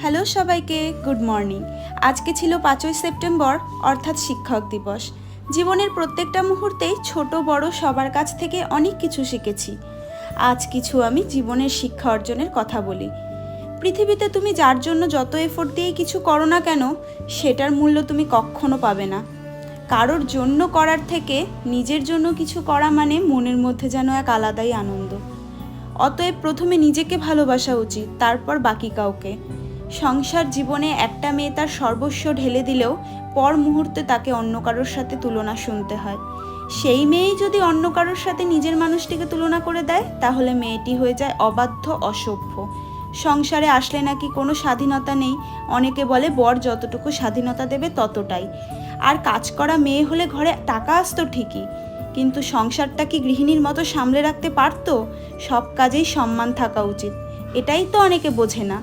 Hello সবাইকে, good morning. আজকে ছিল 5ই সেপ্টেম্বর, অর্থাৎ শিক্ষক দিবস। জীবনের প্রত্যেকটা মুহূর্তেই ছোট বড় সবার কাছ থেকে অনেক কিছু শিখেছি। আজ কিছু আমি জীবনের শিক্ষা অর্জনের কথা বলি। পৃথিবীতে তুমি যার জন্য যত এফোর্ট দিয়ে কিছু করো না কেন, সেটার মূল্য তুমি কখনো পাবে না। কারোর জন্য করার থেকে নিজের জন্য কিছু করা মানে মনের মধ্যে যেন এক আলাদাই আনন্দ। অতএব প্রথমে নিজেকে ভালোবাসা উচিত, তারপর বাকি কাউকে। সংসার জীবনে একটা মেয়ে তার সর্বস্ব ঢেলে দিলেও পর মুহূর্তে তাকে অন্য কারোর সাথে তুলনা শুনতে হয়। সেই মেয়েই যদি অন্য কারোর সাথে নিজের মানুষটিকে তুলনা করে দেয়, তাহলে মেয়েটি হয়ে যায় অবাধ্য, অসভ্য। সংসারে আসলে নাকি কোনো স্বাধীনতা নেই। অনেকে বলে বর যতটুকু স্বাধীনতা দেবে ততটাই। আর কাজ করা মেয়ে হলে ঘরে টাকা আসতো ঠিকই, কিন্তু সংসারটা কি গৃহিণীর মতো সামলে রাখতে পারতো? সব কাজেই সম্মান থাকা উচিত, এটাই তো অনেকে বোঝে না।